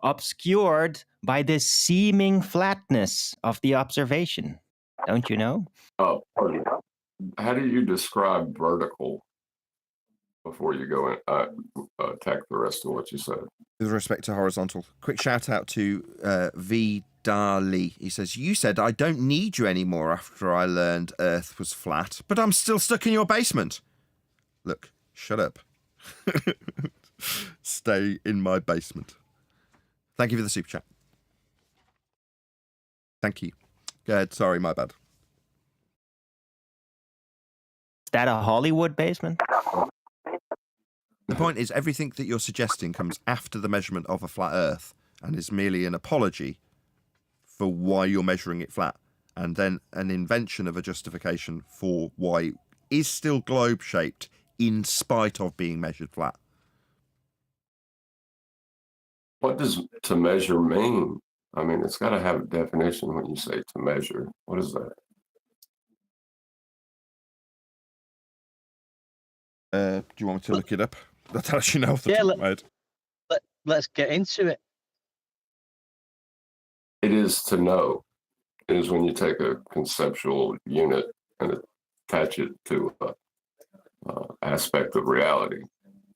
obscured by this seeming flatness of the observation. Don't you know? Pardon me. How do you describe vertical before you go and attack the rest of what you said? With respect to horizontal, quick shout out to V. Darley. He says, you said I don't need you anymore after I learned Earth was flat, but I'm still stuck in your basement. Look, shut up. Stay in my basement. Thank you for the super chat. Thank you. Go ahead. Sorry, my bad. Is that a Hollywood basement? The point is, everything that you're suggesting comes after the measurement of a flat Earth and is merely an apology for why you're measuring it flat, and then an invention of a justification for why it is still globe-shaped in spite of being measured flat. What does to measure mean? I mean, it's got to have a definition when you say to measure. What is that? Do you want me to look it up? That's actually off the top of my head. Let's get into it. It is to know. It is when you take a conceptual unit and attach it to an aspect of reality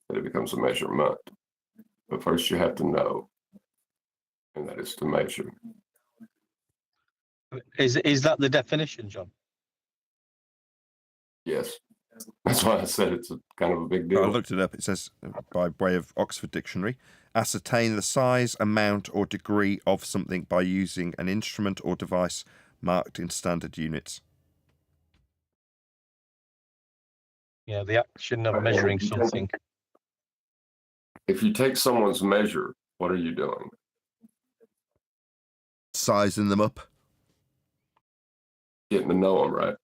that it becomes a measurement. But first you have to know, and that is to measure. Is that the definition, John? Yes. That's why I said it's kind of a big deal. I looked it up. It says, by way of Oxford Dictionary, ascertain the size, amount, or degree of something by using an instrument or device marked in standard units. Yeah, the action of measuring something. If you take someone's measure, what are you doing? Sizing them up. Getting to know them, right?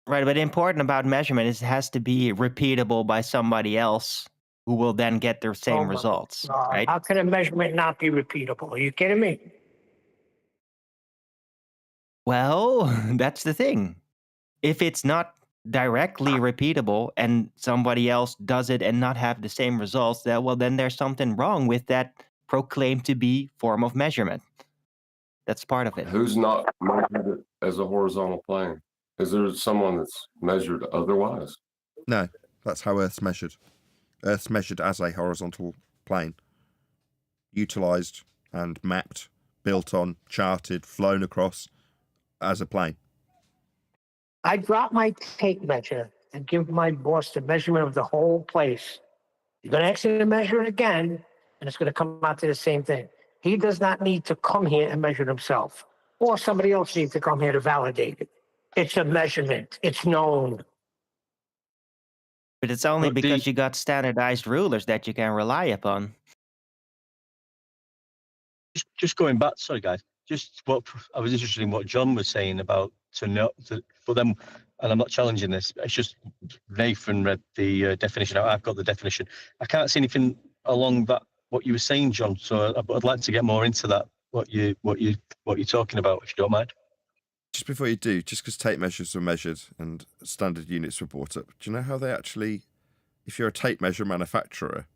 Right, but important about measurement is it has to be repeatable by somebody else who will then get the same results, right? How can a measurement not be repeatable? Are you kidding me? Well, that's the thing. If it's not directly repeatable and somebody else does it and not have the same results, then there's something wrong with that proclaimed to be form of measurement. That's part of it. Who's not measured it as a horizontal plane? Is there someone that's measured otherwise? No, that's how Earth's measured. Earth's measured as a horizontal plane. Utilised and mapped, built on, charted, flown across as a plane. I drop my tape measure and give my boss the measurement of the whole place. You're going to ask him to measure it again, and it's going to come out to the same thing. He does not need to come here and measure it himself, or somebody else needs to come here to validate it. It's a measurement. It's known. But it's only because you got standardized rulers that you can rely upon. Just going back, sorry guys, just what I was interested in what John was saying about to know, but then, and I'm not challenging this, it's just Nathan read the definition out. I've got the definition. I can't see anything along that, what you were saying, John, so I'd like to get more into that, what you're talking about, if you don't mind. Just before you do, just because tape measures were measured and standard units were brought up, do you know how they actually, if you're a tape measure manufacturer,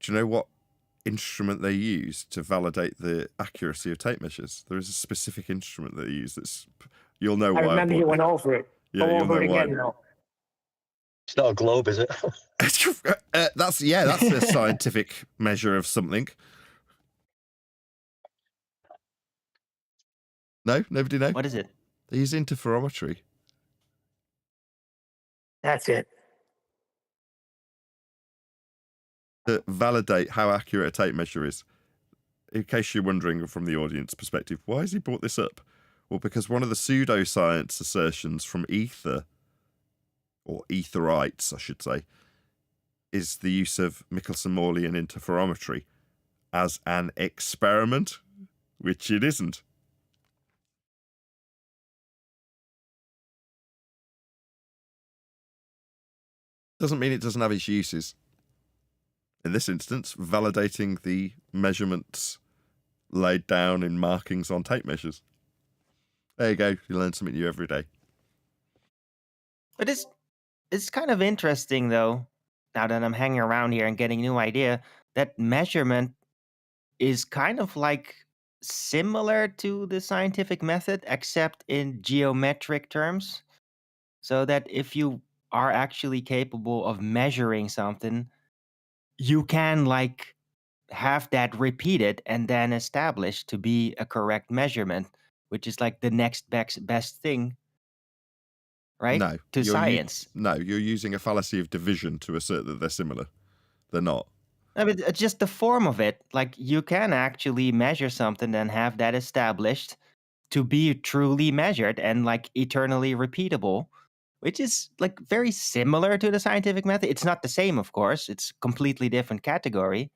do you know what instrument they use to validate the accuracy of tape measures? There is a specific instrument that they use that's, you'll know why. I remember you went over it. Yeah, Go you'll over know it why. again, though. It's not a globe, is it? That's a scientific measure of something. No, nobody know. What is it? They use interferometry. That's it. To validate how accurate a tape measure is. In case you're wondering from the audience perspective, why has he brought this up? Well, because one of the pseudoscience assertions from ether, or etherites, I should say, is the use of Michelson-Morley interferometry as an experiment, which it isn't. Doesn't mean it doesn't have its uses. In this instance, validating the measurements laid down in markings on tape measures. There you go. You learn something new every day. But it's kind of interesting, though, now that I'm hanging around here and getting a new idea, that measurement is kind of like similar to the scientific method, except in geometric terms. So that if you are actually capable of measuring something, you can like have that repeated and then established to be a correct measurement, which is like the next best thing, right? No. To science. You're using a fallacy of division to assert that they're similar. They're not. I mean, it's just the form of it. Like you can actually measure something and have that established to be truly measured and like eternally repeatable, which is like very similar to the scientific method. It's not the same, of course. It's a completely different category.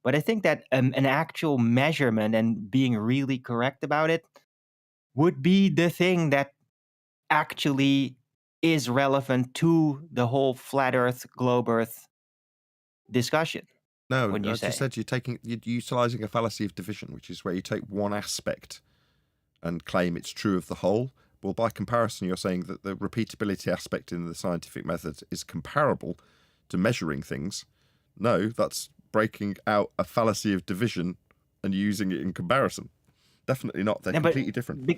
But I think that an actual measurement and being really correct about it would be the thing that actually is relevant to the whole flat Earth, globe Earth discussion. No, When you as you say. said, you're utilising a fallacy of division, which is where you take one aspect and claim it's true of the whole. Well, by comparison, you're saying that the repeatability aspect in the scientific method is comparable to measuring things. No, that's breaking out a fallacy of division and using it in comparison. Definitely not. They're Yeah, but completely different.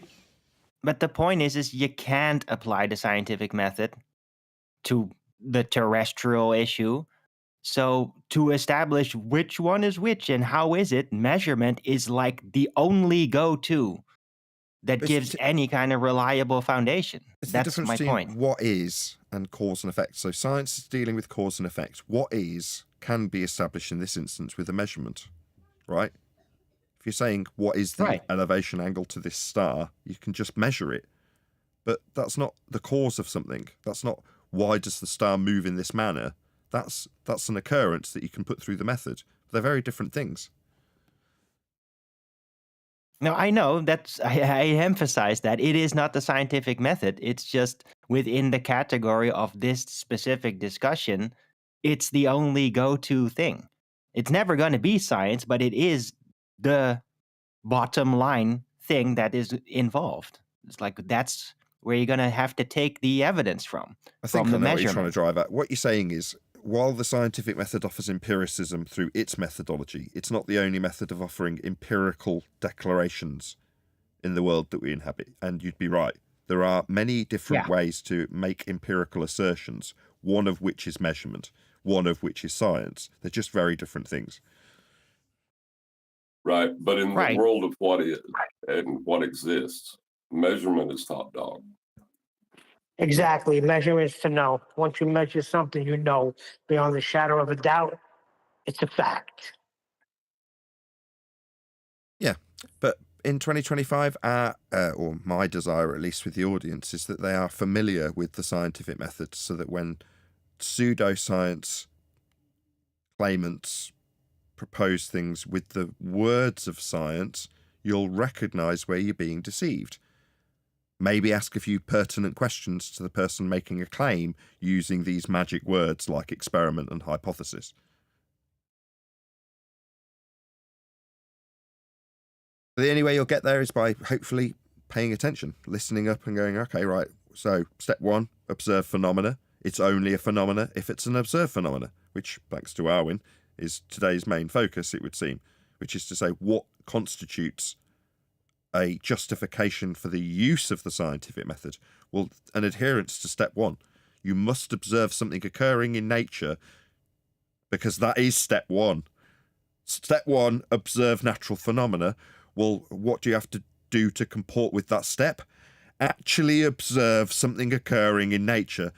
But the point is you can't apply the scientific method to the terrestrial issue. So to establish which one is which and how is it, measurement is like the only go-to that It's gives any kind of reliable foundation. It's the That's difference my between point. what is and cause and effect. So science is dealing with cause and effect. What is can be established in this instance with a measurement, right? If you're saying what is the Right. elevation angle to this star, you can just measure it. But that's not the cause of something. That's not why does the star move in this manner. That's an occurrence that you can put through the method. They're very different things. No, I know I emphasize that it is not the scientific method. It's just within the category of this specific discussion, it's the only go-to thing. It's never going to be science, but it is the bottom line thing that is involved. It's like that's where you're going to have to take the evidence from I think I the know what you're trying to measurement. drive at. What you're saying is, while the scientific method offers empiricism through its methodology, it's not the only method of offering empirical declarations in the world that we inhabit. And you'd be right. There are many different Yeah. ways to make empirical assertions, one of which is measurement, one of which is science. They're just very different things. Right. But in the Right. world of what is and what exists, measurement is top dog. Exactly. Measurements to know. Once you measure something, you know beyond the shadow of a doubt, it's a fact. Yeah, but in 2025, or my desire, at least with the audience, is that they are familiar with the scientific method so that when pseudoscience claimants propose things with the words of science, you'll recognize where you're being deceived. Maybe ask a few pertinent questions to the person making a claim using these magic words like experiment and hypothesis. The only way you'll get there is by hopefully paying attention, listening up and going, okay, right, so step one, observe phenomena. It's only a phenomena if it's an observed phenomena, which, thanks to Arwin, is today's main focus, it would seem, which is to say what constitutes a justification for the use of the scientific method. Well, an adherence to step one. You must observe something occurring in nature because that is step one. Step one, observe natural phenomena. Well, what do you have to do to comport with that step? Actually observe something occurring in nature.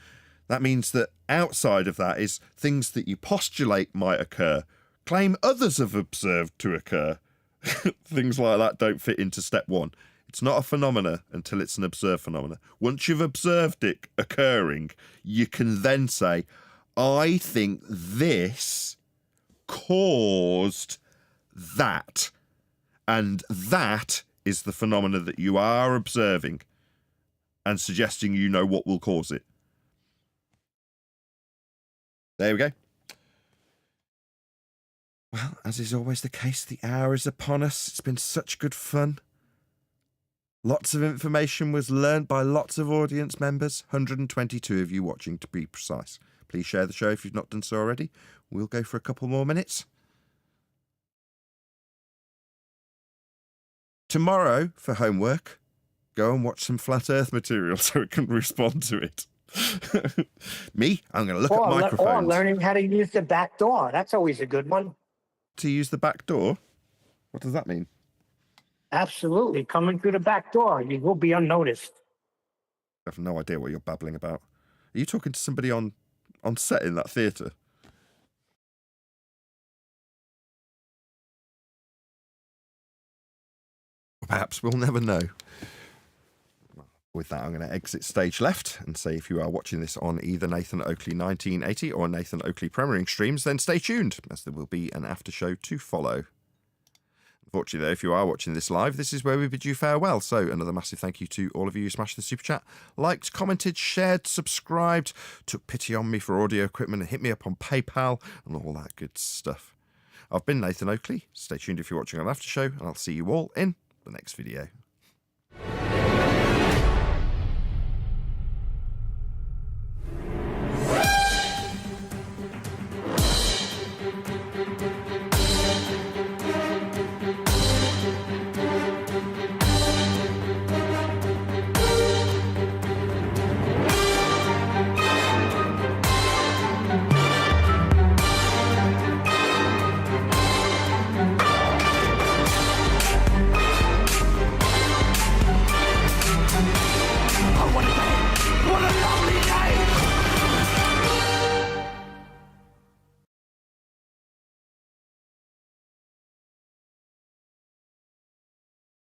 That means that outside of that is things that you postulate might occur, claim others have observed to occur. Things like that don't fit into step one. It's not a phenomena until it's an observed phenomena. Once you've observed it occurring, you can then say, I think this caused that. And that is the phenomena that you are observing and suggesting you know what will cause it. There we go. Well, as is always the case, the hour is upon us. It's been such good fun. Lots of information was learned by lots of audience members. 122 of you watching, to be precise. Please share the show if you've not done so already. We'll go for a couple more minutes. Tomorrow, for homework, go and watch some Flat Earth material so it can respond to it. Me, I'm going to look at microphones. Or learning how to use the back door. That's always a good one. To use the back door? What does that mean? Absolutely. Coming through the back door, you will be unnoticed. I have no idea what you're babbling about. Are you talking to somebody on set in that theatre? Perhaps we'll never know. With that, I'm going to exit stage left and say if you are watching this on either Nathan Oakley 1980 or Nathan Oakley premiering streams, then stay tuned, as there will be an after show to follow. Unfortunately, though, if you are watching this live, this is where we bid you farewell. So another massive thank you to all of you who smashed the super chat, liked, commented, shared, subscribed, took pity on me for audio equipment and hit me up on PayPal and all that good stuff. I've been Nathan Oakley. Stay tuned if you're watching on after show, and I'll see you all in the next video.